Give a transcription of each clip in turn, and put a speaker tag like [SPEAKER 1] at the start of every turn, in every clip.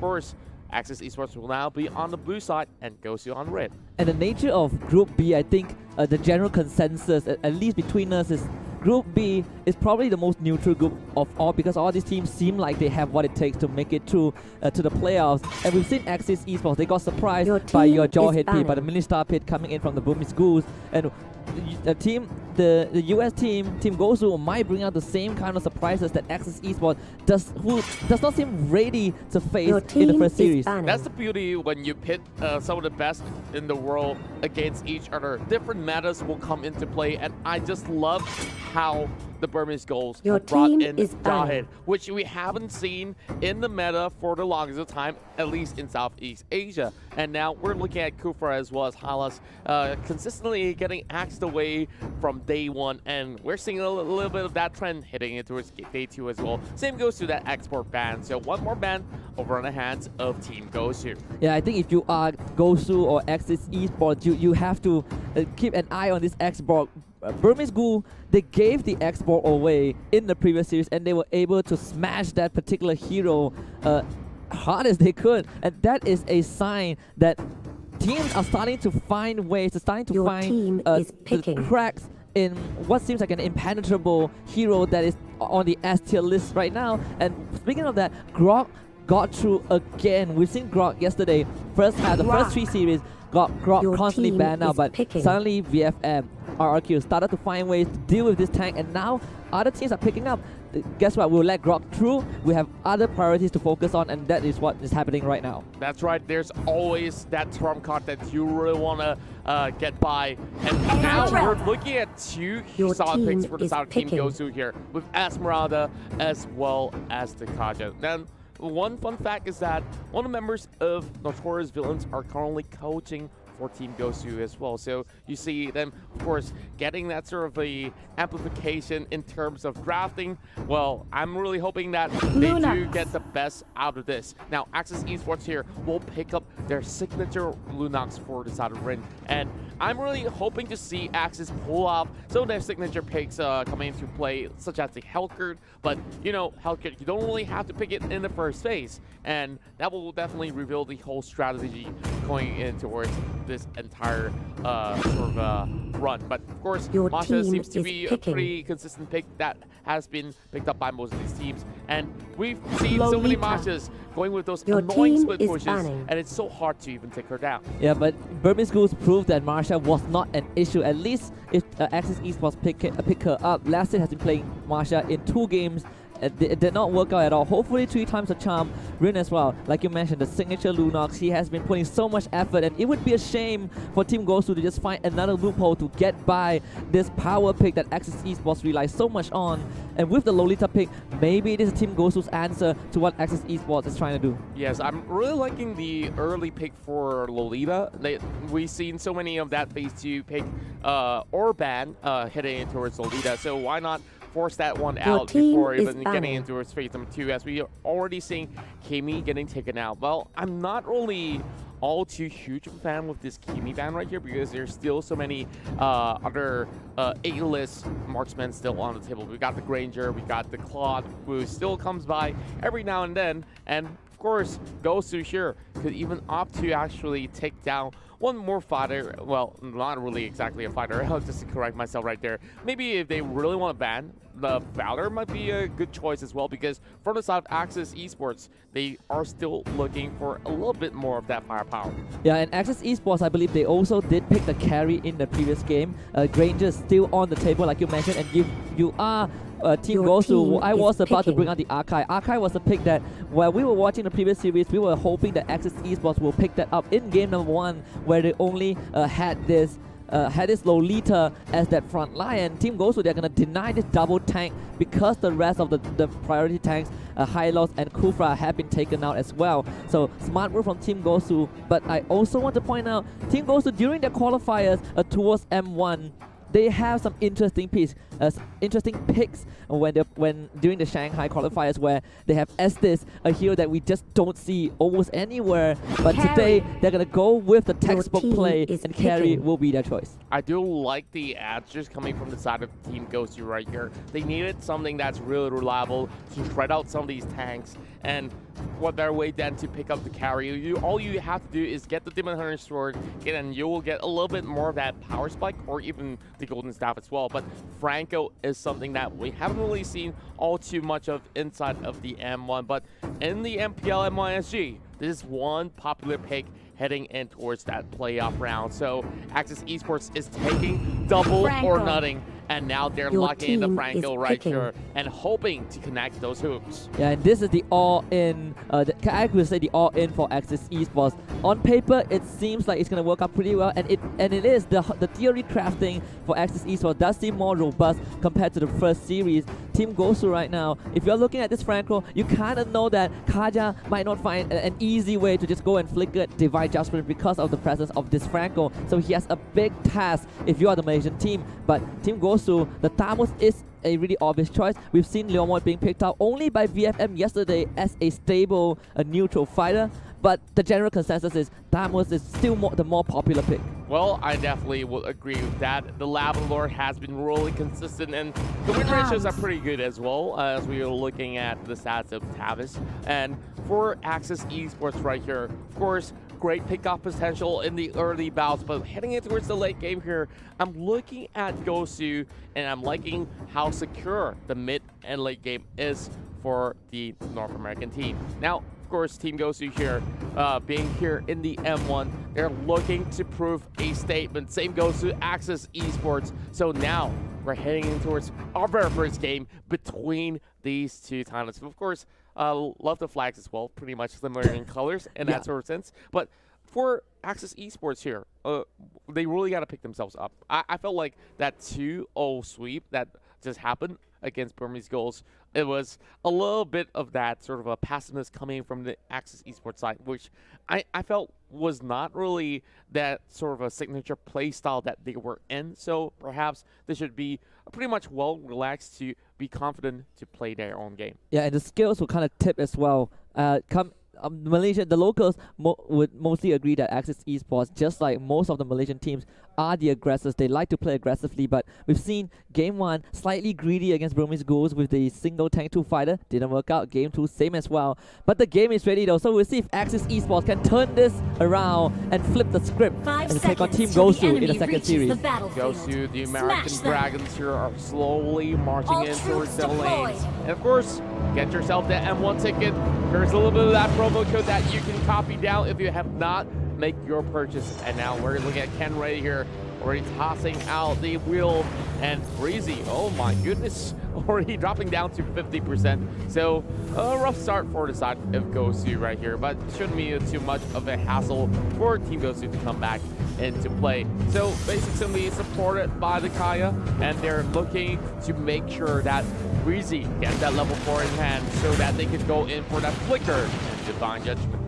[SPEAKER 1] course, Axis ESports will now be on the blue side and Gosu on red.
[SPEAKER 2] And the nature of Group B, I think the general consensus, at least between us, is Group B is probably the most neutral group of all because all these teams seem like they have what it takes to make it through to the playoffs. And we've seen Axis ESports, they got surprised by your Jawhead pick, by the mini-star pick coming in from the BURMESE GHOULS. And the US team, Team Gosu, might bring out the same kind of surprises that Axis ESports does not seem ready to face in the first series.
[SPEAKER 1] That's the beauty when you pit some of the best in the world against each other. Different metas will come into play, and I just love how the BURMESE GHOULS brought in Jawhead, which we haven't seen in the meta for the longest time, at least in Southeast Asia. And now we're looking at Kufra as well as Halas consistently getting axed away from day one, and we're seeing a little bit of that trend hitting it towards day 2 as well. Same goes to that export ban, so one more ban over on the hands of Team Gosu.
[SPEAKER 2] Yeah, I think if you are Gosu or Axis ESports, you have to keep an eye on this export. BURMESE GHOULS, they gave the export away in the previous series, and they were able to smash that particular hero hard as they could, and that is a sign that teams are starting to find ways, to find the cracks in what seems like an impenetrable hero that is on the S tier list right now. And speaking of that, Grok got through again. We've seen Grok yesterday, first half, the first 3 series, got Grok constantly banned now, but suddenly VFM, RRQ started to find ways to deal with this tank, and now other teams are picking up. Guess what? We'll let Grok through. We have other priorities to focus on, and that is what is happening right now.
[SPEAKER 1] That's right. There's always that trump card that you really want to get by. And now we're looking at 2 solid picks for the side of Team Gosu here, with Esmeralda as well as the Kaja. Then one fun fact is that one of the members of Notorious Villains are currently coaching for Team Gosu as well. So you see them, of course, getting that sort of a amplification in terms of drafting. Well, I'm really hoping that they do get the best out of this. Now, Axis ESports here will pick up their signature Lunox for the side of Rin. And I'm really hoping to see Axis pull off some of their signature picks coming into play, such as the Helkert. But, you know, Helkert, you don't really have to pick it in the first phase. And that will definitely reveal the whole strategy going in towards this entire run. But of course, Masha seems to be a pretty consistent pick that has been picked up by most of these teams. And we've seen so many Mashas going with those annoying split pushes, and it's so hard to even take her down.
[SPEAKER 2] Yeah, but BURMESE GHOULS proved that Masha was not an issue, at least if Axis ESports pick her up. Last year has been playing Masha in 2 games. It did not work out at all. Hopefully 3 times a charm. Rin as well, like you mentioned, the signature Lunox, he has been putting so much effort, and it would be a shame for Team Gosu to just find another loophole to get by this power pick that Axis ESports relies so much on. And with the Lolita pick, maybe it is Team Gosu's answer to what Axis ESports is trying to do.
[SPEAKER 1] Yes, I'm really liking the early pick for Lolita. We've seen so many of that phase 2 pick or ban heading towards Lolita, so why not force that one out before even getting into its phase number 2, as we are already seeing Kimi getting taken out. Well, I'm not really all too huge of a fan with this Kimi ban right here, because there's still so many other A-list marksmen still on the table. We got the Granger, we got the Claude, who still comes by every now and then, and of course, Gosu here could even opt to actually take down one more fighter. Well, not really exactly a fighter, just to correct myself right there. Maybe if they really want to ban, the Valor might be a good choice as well, because from the side of Axis ESports, they are still looking for a little bit more of that firepower.
[SPEAKER 2] Yeah, and Axis ESports, I believe they also did pick the carry in the previous game. Granger still on the table, like you mentioned, and you are Team Gosu. I was about to bring out the Archive. Archive was a pick that, while we were watching the previous series, we were hoping that Axis ESports will pick that up in game number 1, where they only had this Lolita as that front line. Team Gosu, they're going to deny this double tank because the rest of the priority tanks, Hylos and Kufra, have been taken out as well. So smart move from Team Gosu. But I also want to point out, Team Gosu, during their qualifiers towards M1, they have some interesting picks when during the Shanghai qualifiers, where they have Estes, a hero that we just don't see almost anywhere. But today they're gonna go with the textbook play, and carry will be their choice.
[SPEAKER 1] I do like the answers coming from the side of Team Gosu right here. They needed something that's really reliable to spread out some of these tanks, And what better way than to pick up the carry? All you have to do is get the Demon Hunter Sword, and you will get a little bit more of that power spike, or even the Golden Staff as well. But Franco is something that we haven't really seen all too much of inside of the M1. But in the MPL M1SG, this is one popular pick heading in towards that playoff round. So Axis ESports is taking double
[SPEAKER 3] Franco.
[SPEAKER 1] or nothing, and now they're
[SPEAKER 3] Your
[SPEAKER 1] locking in the
[SPEAKER 3] team
[SPEAKER 1] Franco
[SPEAKER 3] is
[SPEAKER 1] right
[SPEAKER 3] picking.
[SPEAKER 1] here and hoping to connect those hoops.
[SPEAKER 2] Yeah, and this is the all-in, I could say the all-in for Axis ESports. On paper, it seems like it's going to work out pretty well, and it is. The theory crafting for Axis ESports does seem more robust compared to the first series. Team Gosu right now, if you're looking at this Franco, you kind of know that Kaja might not find an easy way to just go and flicker Divine Judgment because of the presence of this Franco. So he has a big task if you are the Malaysian team. But Team Gosu, the Tamus is a really obvious choice. We've seen Leomord being picked out only by VFM yesterday as a stable, neutral fighter. But the general consensus is Tamus is still the more popular pick.
[SPEAKER 1] Well, I definitely will agree with that. The Lavender has been really consistent, and the win ratios are pretty good as well, as we are looking at the stats of Tavis. And for Axis Esports right here, of course, great pickoff potential in the early bouts, but heading in towards the late game here, I'm looking at Gosu, and I'm liking how secure the mid and late game is for the North American team. Now, of course, Team Gosu here, being here in the M1, they're looking to prove a statement. Same goes to Axis Esports. So now we're heading in towards our very first game between these two talents. Of course, love the flags as well, pretty much similar in colors in that sort of sense. But for Axis Esports here, they really got to pick themselves up. I felt like that 2-0 sweep that just happened against Burmese GHOULS, it was a little bit of that sort of a passiveness coming from the Axis Esports side, which I felt was not really that sort of a signature play style that they were in. So perhaps they should be pretty much well relaxed to be confident to play their own game.
[SPEAKER 2] Yeah, and the skills will kind of tip as well. Malaysia, the locals would mostly agree that Axis Esports, just like most of the Malaysian teams, are the aggressors. They like to play aggressively, but we've seen Game 1 slightly greedy against Burmese GHOULS with the single tank 2 fighter. Didn't work out. Game 2, same as well. But the game is ready though, so we'll see if Axis Esports can turn this around and flip the script and take on Team Gosu in the second series.
[SPEAKER 1] Gosu, the American Dragons here, are slowly marching in towards the lanes. And of course, get yourself that M1 ticket. Here's a little bit of that promo code that you can copy down if you have not make your purchase. And now we're looking at Ken Ray here, already tossing out the wheel, and Breezy, oh my goodness, already dropping down to 50%. So a rough start for the side of Gosu right here, but shouldn't be too much of a hassle for Team Gosu to come back into play. So basically supported by the Kaya, and they're looking to make sure that Breezy gets that level 4 in hand so that they can go in for that flicker and Divine Judgment.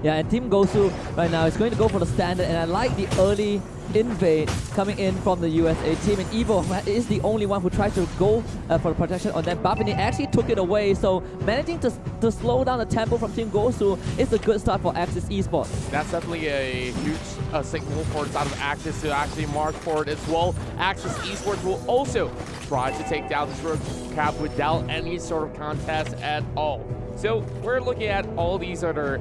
[SPEAKER 2] Yeah, and Team Gosu right now is going to go for the standard, and I like the early invade coming in from the USA team. And EVO is the only one who tried to go for the protection on that buff, and he actually took it away. So managing to slow down the tempo from Team Gosu is a good start for Axis Esports.
[SPEAKER 1] That's definitely a huge signal for the side of Axis to actually march forward as well. Axis Esports will also try to take down this rook cap without any sort of contest at all. So we're looking at all these other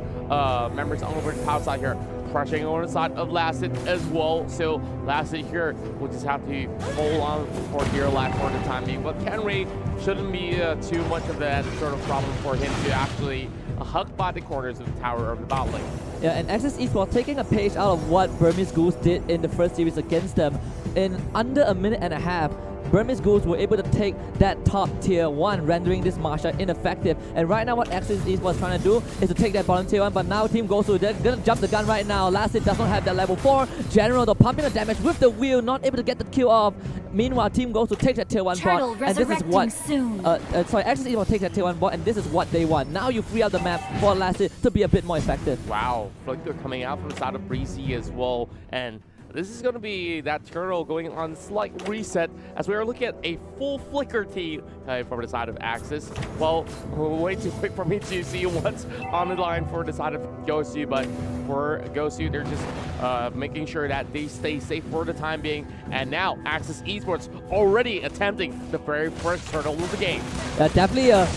[SPEAKER 1] members on over the top side here, pressuring on the side of Lasted as well. So Lasted here will just have to hold on for dear life for the time being. But Kenry shouldn't be too much of that sort of problem for him to actually hug by the corners of the tower of the bot lane.
[SPEAKER 2] Yeah, and Axis Esports taking a page out of what Burmese GHOULS did in the first series against them. In under a minute and a half, Burmese GHOULS were able to take that top tier 1, rendering this Marsha ineffective. And right now what Axis Esports trying to do is to take that bottom tier 1, but now Team Gosu, they're gonna jump the gun right now. Lasted does not have that level 4. General, though, pumping the damage with the wheel, not able to get the kill off. Meanwhile, Team Gosu takes that tier 1 bot, and this is what Axis Esports takes that tier 1 bot, and this is what they want. Now you free up the map for Lasted to be a bit more effective.
[SPEAKER 1] Wow, Flicker coming out from the side of Breezy as well, and this is going to be that turtle going on slight reset as we are looking at a full Flicker team from the side of Axis. Well, way too quick for me to see what's on the line for the side of Gosu, but for Gosu, they're just making sure that they stay safe for the time being. And now Axis Esports already attempting the very first turtle of the game.
[SPEAKER 2] Definitely a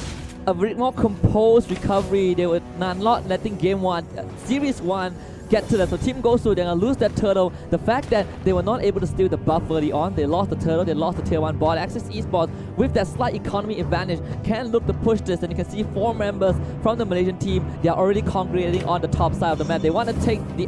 [SPEAKER 2] a very more composed recovery. They were not letting game 1, series 1 get to them. So Team Gosu, they're gonna lose that turtle. The fact that they were not able to steal the buff early on, they lost the turtle, they lost the tier 1 bot. Axis ESports, with that slight economy advantage, can look to push this, and you can see 4 members from the Malaysian team, they are already congregating on the top side of the map. They want to take the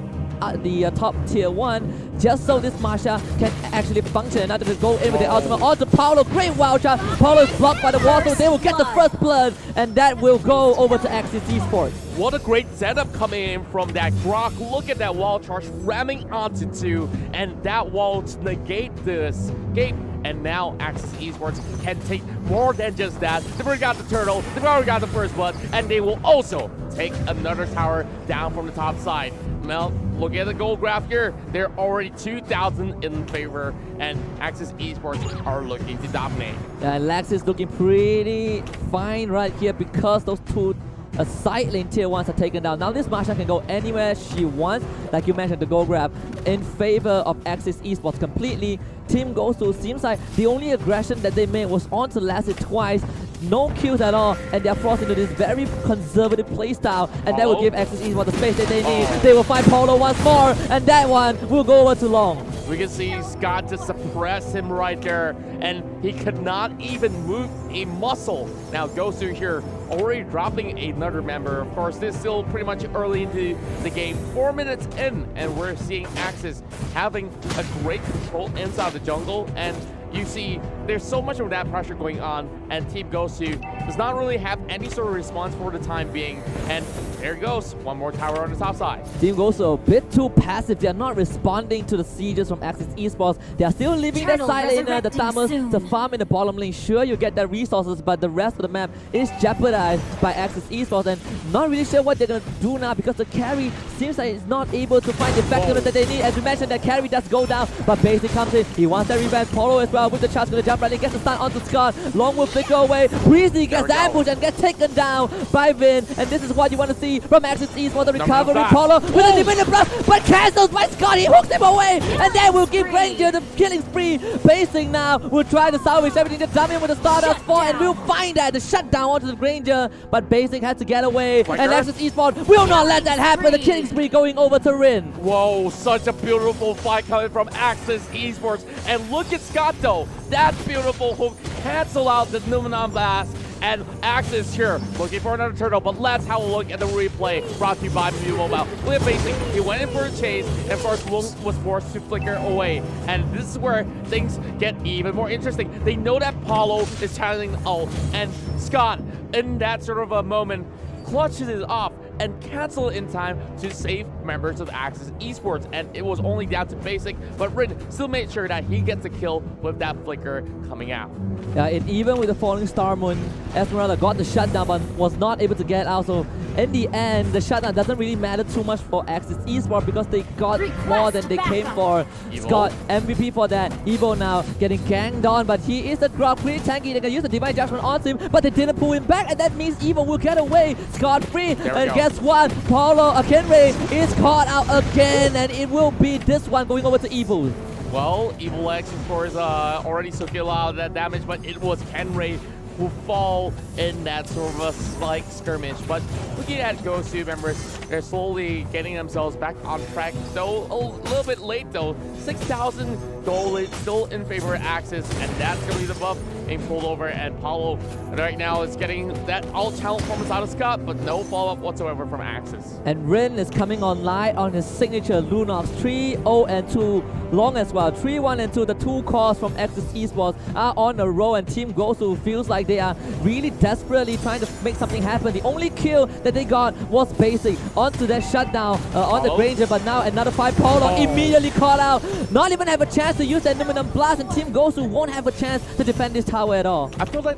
[SPEAKER 2] top tier 1 just so this Masha can actually function, and now to go in with the ultimate onto Paulo. Great wild shot. Paulo is blocked by the wall, so they will get the first blood, and that will go over to Axis ESports.
[SPEAKER 1] What a great setup coming in from that Grok. Look at that wall charge ramming onto 2, and that wall to negate the escape. And now Axis ESports can take more than just that. They've already got the turtle, they've already got the first blood, and they will also take another tower down from the top side. Now, look at the gold graph here. They're already 2,000 in favor, and Axis ESports are looking to dominate.
[SPEAKER 2] Yeah, Lax is looking pretty fine right here because those two side lane tier 1s are taken down. Now this Masha can go anywhere she wants. Like you mentioned, the gold grab in favor of Axis ESports completely. Team Gosu seems like the only aggression that they made was onto Lassie twice. No kills at all, and they're forced into this very conservative playstyle, and that will give Axis ESports the space that they need. They will find Paulo once more, and that one will go over too long.
[SPEAKER 1] We can see Scott to suppress him right there, and he could not even move a muscle. Now Gosu here already dropping another member. Of course, this is still pretty much early into the game, 4 minutes in, and we're seeing Axis having a great control inside the jungle, and you see there's so much of that pressure going on, and Team Gosu does not really have any sort of response for the time being. And there it goes, one more tower on the top side.
[SPEAKER 2] Team Gosu a bit too passive. They are not responding to the sieges from Axis ESports. They are still leaving that side laner, the Thamus, to farm in the bottom lane. Sure, you get that resources, but the rest of the map is jeopardized by Axis ESports, and not really sure what they're going to do now because the carry seems like it's not able to find the effectiveness that they need. As we mentioned, that carry does go down, but Basic comes in. He wants that revenge. Paulo as well with the chance, going to jump right in, gets the stun onto Scott. Long will flicker away. Breezy gets the ambush and gets taken down by Vin, and this is what you want to see from Axis ESports. The recovery, Paulo with a limited blast, but cancels by Scott. He hooks him away, and then will give Ranger the killing spree. Basic now will try to salvage everything to dump him with the Stardust 4, and we'll find that the shutdown onto the Ranger, but Basic has to get away, and Axis ESports will not let that happen. The killing spree going over to Rin.
[SPEAKER 1] Whoa, such a beautiful fight coming from Axis ESports, and look at Scott though. That beautiful hook cancel out the Numenon Blast, and Axis here looking for another turtle, but let's have a look at the replay brought to you by Mew Mobile. Look at Basic, he went in for a chase, and of course Lung was forced to flicker away, and this is where things get even more interesting. They know that Paulo is channeling the ult, and Scott, in that sort of a moment, clutches it off and cancel in time to save members of Axis ESports, and it was only down to Basic, but Rin still made sure that he gets a kill with that flicker coming out.
[SPEAKER 2] Yeah, and even with the falling Star Moon, Esmeralda got the shutdown but was not able to get out, so in the end, the shutdown doesn't really matter too much for Axis ESports because they got more than they came for. Scott, MVP for that. Evo now getting ganged on, but he is a Grok, pretty tanky. They can use the Divine Judgment on him, but they didn't pull him back, and that means Evo will get away. Scott free, and guess what? Paulo Akinre is caught out again, and it will be this one going over to Evo.
[SPEAKER 1] Well, Evil X, of course, already took a lot of that damage, but it was Kenray who fall in that sort of a slight skirmish. But looking at Gosu members, they're slowly getting themselves back on track. Though a little bit late though, 6,000 gold still in favor of Axis, and that's going to be the buff being pulled over. And Paulo right now is getting that alt channel performance out of Scott, but no follow-up whatsoever from Axis.
[SPEAKER 2] And Rin is coming online on his signature Lunox 3-0 and 2 long as well. 3-1 and 2, the two calls from Axis ESports are on a roll, and Team Gosu feels like they are really desperately trying to make something happen. The only kill that they got was Basic onto that shutdown on the Granger, but now another 5 Paulo immediately caught out. Not even have a chance to use that Numenon Blast, and Team Gosu won't have a chance to defend this tower at all.
[SPEAKER 1] I feel like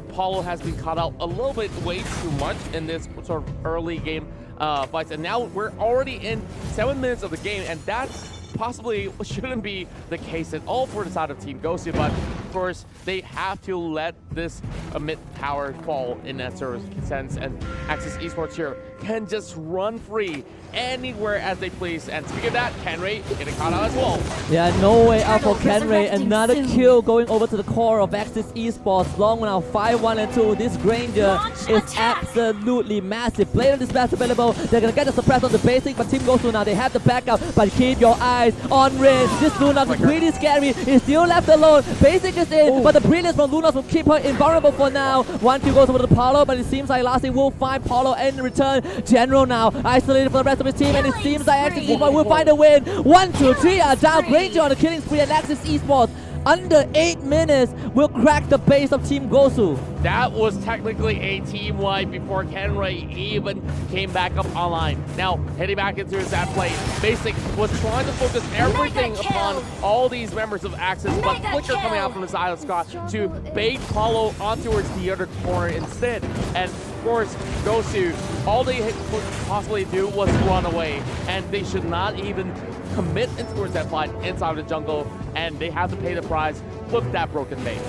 [SPEAKER 1] Paulo has been caught out a little bit way too much in this sort of early game fights, and now we're already in 7 minutes of the game, and that's possibly shouldn't be the case at all for the side of Team Gosu, but of course they have to let this mid tower fall in that sort of sense, and Axis ESports here can just run free anywhere as they please. And speaking of that, Kenray getting caught out as well.
[SPEAKER 2] Yeah, no way out for Kenray. Another kill going over to the core of Axis Esports. Long now, 5-1-2. This Granger is absolutely massive. Blade of Dispatch available. They're going to get the suppress on the basic, but Team Gosu now, they have the backup. But keep your eyes on Rin. This Lunox is pretty scary. He's still left alone. Basic is in, but the brilliance from Lunox will keep her invulnerable for now. One kill goes over to Paulo, but it seems like Lassie will find Paulo in return. General now isolated for the rest of his team, and it seems like Axis Esports will find a win. 1, 2, 3 are down. Granger on the killing spree, and Axis Esports under 8 minutes will crack the base of Team Gosu.
[SPEAKER 1] That was technically a team wipe before Kenray even came back up online. Now, heading back into his ad play, Basic was trying to focus everything upon all these members of Axis, but Flicker coming out from the side of Scott to bait Paulo on towards the other corner instead. And of course, Gosu, all they could possibly do was run away, and they should not even commit towards that fight inside the jungle, and they have to pay the price with that broken base.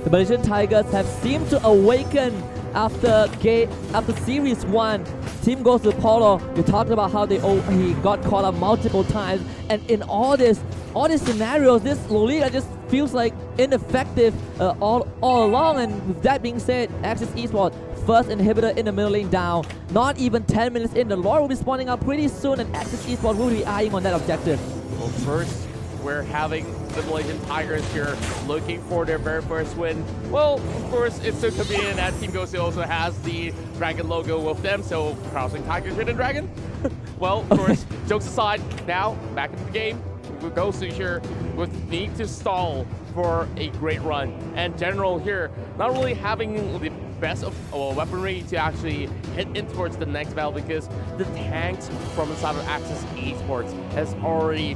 [SPEAKER 2] The Malaysian Tigers have seemed to awaken after Series 1. Team goes to Paulo. You talked about how he got caught up multiple times, and in all these scenarios, this Lolita just feels like ineffective all along. And with that being said, Axis Esports first inhibitor in the middle lane down. Not even 10 minutes in, the Lord will be spawning out pretty soon, and Axis Esports will be eyeing on that objective.
[SPEAKER 1] Well, first, we're having the Malaysian Tigers here looking for their very first win. Well, of course, it's so convenient that Team Gosu also has the dragon logo with them, so crossing Tigers with a dragon. Well, of course, jokes aside, now back into the game. With Gosu here with need to stall for a great run. And General here not really having the best of weaponry to actually hit in towards the next battle, because the tanks from inside of Axis Esports has already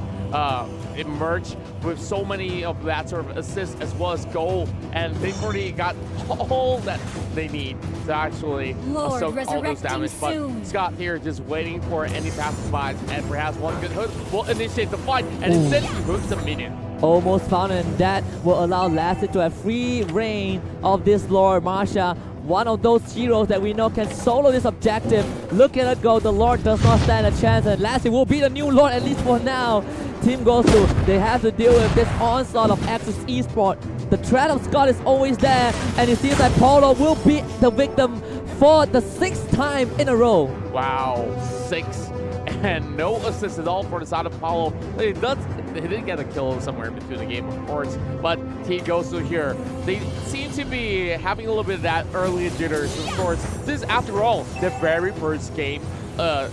[SPEAKER 1] emerged with so many of that sort of assists as well as goal, and they've already got all that they need to actually soak all those damage. But Scott here just waiting for any passerbys, and perhaps one good hook will initiate the fight, and instead he hooks the minion.
[SPEAKER 2] Almost found, and that will allow Lassie to have free reign of this Lord. Marsha, one of those heroes that we know can solo this objective. Look at it go. The Lord does not stand a chance, and Lassie will be the new Lord, at least for now. Team Gosu, they have to deal with this onslaught of Axis Esports. The threat of Scott is always there, and it seems like Paulo will be the victim for the 6th time in a row.
[SPEAKER 1] Wow, 6. And no assist at all for the side of Paulo. He did get a kill somewhere in between the game, of course, but Team Gosu here, they seem to be having a little bit of that early jitters. Of course, this is, after all, the very first game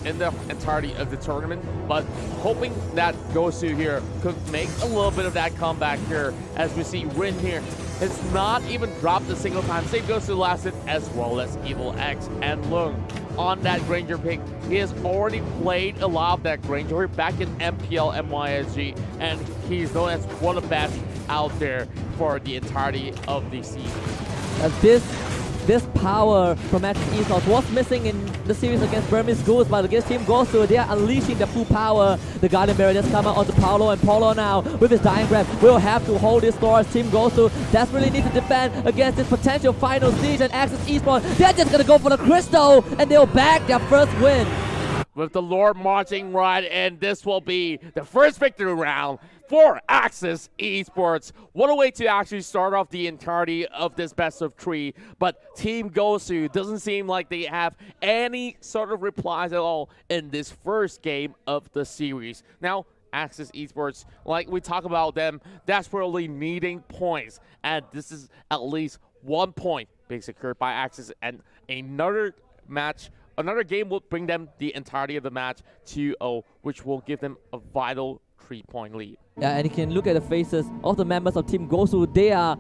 [SPEAKER 1] in the entirety of the tournament, but hoping that Gosu here could make a little bit of that comeback here, as we see Rin here has not even dropped a single time. Same goes to Lasset as well as EVOS and Lung on that Granger pick. He has already played a lot of that Granger back in MPL MYSG, and he's known as one of the best out there for the entirety of the season. This power from Axis Esports was missing in the series against BURMESE Ghouls, but against Team Gosu, they are unleashing the full power. The Guardian Barrier just come out onto Paulo, and Paulo now, with his Dying Breath, will have to hold this door as Team Gosu desperately need to defend against this potential final siege, and Axis Esports, they're just gonna go for the Crystal, and they'll bag their first win. With the Lord marching right in, this will be the first victory round for Axis Esports. What a way to actually start off the entirety of this best of 3. But Team Gosu doesn't seem like they have any sort of replies at all in this first game of the series. Now, Axis Esports, like we talk about them, desperately needing points. And this is at least 1 point being secured by Axis, and another game will bring them the entirety of the match 2-0, which will give them a vital 3-point lead. Yeah, and you can look at the faces of the members of Team Gosu. They are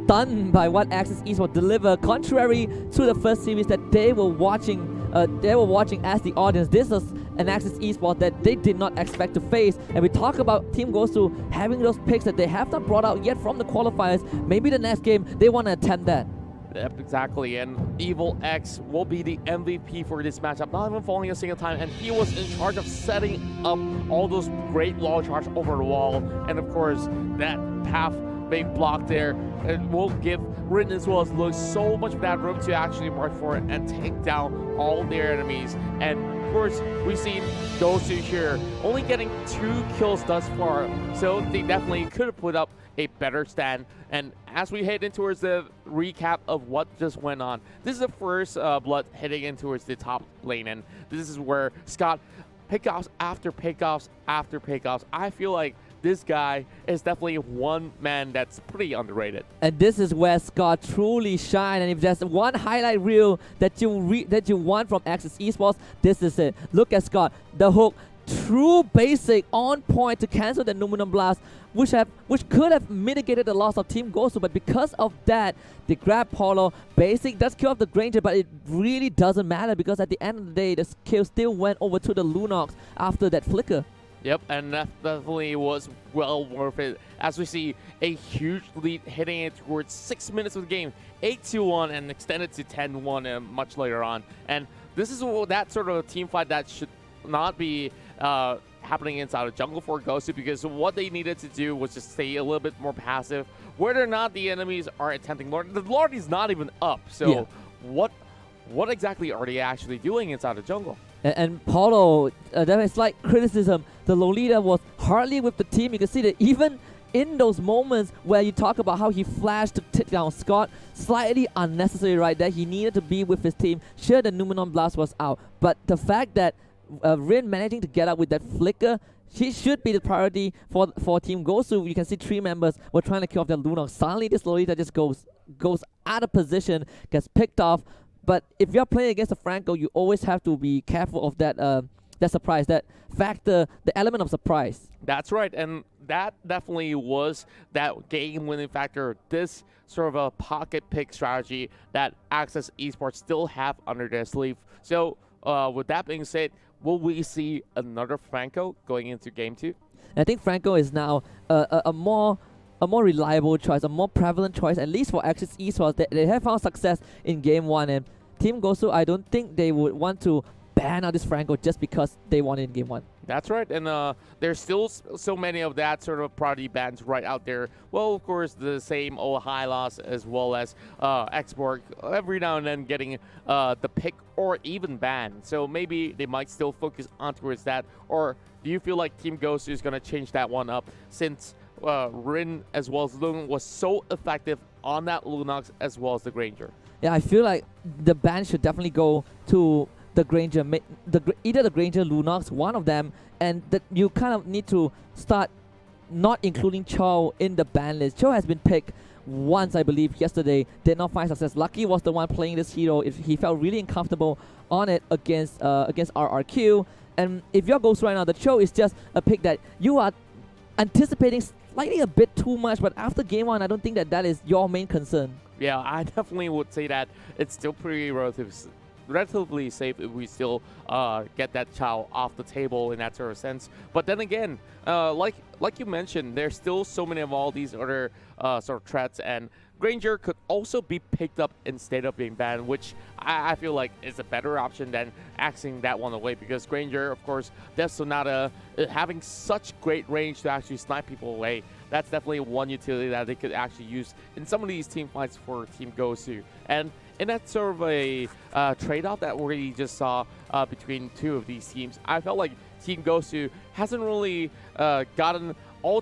[SPEAKER 1] stunned by what Axis Esports deliver, contrary to the first series that they were watching as the audience. This is an Axis Esports that they did not expect to face. And we talk about Team Gosu having those picks that they have not brought out yet from the qualifiers. Maybe the next game they want to attempt that. Yep, exactly, and EVOS will be the MVP for this matchup, not even falling a single time, and he was in charge of setting up all those great wall charge over the wall, and of course, that path being blocked there. It will give Rin as well as Lux so much of that room to actually march for it and take down all their enemies. And of course, we've seen Gosu here only getting 2 kills thus far, so they definitely could have put up a better stand. And as we head in towards the recap of what just went on, this is the first blood heading in towards the top lane, and this is where Scott pickoffs after pickoffs after pickoffs. I feel like this guy is definitely one man that's pretty underrated. And
[SPEAKER 2] this is where Scott truly shine. And if there's one highlight reel that you want from Axis ESports, this is it. Look at Scott, the hook, true basic on point to cancel the Numinum Blast, which could have mitigated the loss of Team Gosu, but because of that, they grab Polo. Basic does kill off the Granger, but it really doesn't matter because at the end of the day, the kill still went over to the Lunox after that flicker.
[SPEAKER 1] Yep, and that definitely was well worth it, as we see a huge lead heading in towards 6 minutes of the game, 8-1 and extended to 10-1 much later on. And this is that sort of a team fight that should not be happening inside of jungle for Gosu, because what they needed to do was just stay a little bit more passive. Whether or not the enemies are attempting Lord, the Lord is not even up, so yeah. What exactly are they actually doing inside the jungle?
[SPEAKER 2] And Paulo, there is slight criticism. The Lolita was hardly with the team. You can see that even in those moments where you talk about how he flashed to take down Scott, slightly unnecessary right there. He needed to be with his team. Sure, the Numinum Blast was out, but the fact that Rin managing to get up with that flicker, she should be the priority for Team Gosu. You can see 3 members were trying to kill off the Lunox. Suddenly, this Lolita just goes out of position, gets picked off. But if you're playing against a Franco, you always have to be careful of that surprise, that factor, the element of surprise.
[SPEAKER 1] That's right, and that definitely was that game-winning factor. This sort of a pocket pick strategy that Axis Esports still have under their sleeve. So with that being said, will we see another Franco going into Game 2?
[SPEAKER 2] I think Franco is now a more reliable choice, a more prevalent choice, at least for Axis Esports. They have found success in Game 1, and Team Gosu, I don't think they would want to ban out this Franco just because they won in Game 1.
[SPEAKER 1] That's right, and there's still so many of that sort of priority bans right out there. Well, of course, the same old high loss as well as Xborg every now and then getting the pick or even ban. So maybe they might still focus on towards that. Or do you feel like Team Gosu is going to change that one up, since Rin as well as Lung was so effective on that Lunox as well as the Granger?
[SPEAKER 2] Yeah, I feel like the ban should definitely go to the Granger, either the Granger, Lunox, one of them, and that you kind of need to start not including Cho in the ban list. Cho has been picked once, I believe, yesterday, did not find success. Lucky was the one playing this hero. If he felt really uncomfortable on it against RRQ. And if your goes right now, the Cho is just a pick that you are anticipating slightly a bit too much, but after Game 1, I don't think that is your main concern.
[SPEAKER 1] Yeah, I definitely would say that it's still pretty relatively safe if we still get that Chow off the table in that sort of sense. But then again, like you mentioned, there's still so many of all these other sort of threats, and Granger could also be picked up instead of being banned, which I feel like is a better option than axing that one away, because Granger, of course, Death Sonata having such great range to actually snipe people away. That's definitely one utility that they could actually use in some of these team fights for Team Gosu. And in that sort of a trade-off that we just saw between 2 of these teams, I felt like Team Gosu hasn't really gotten all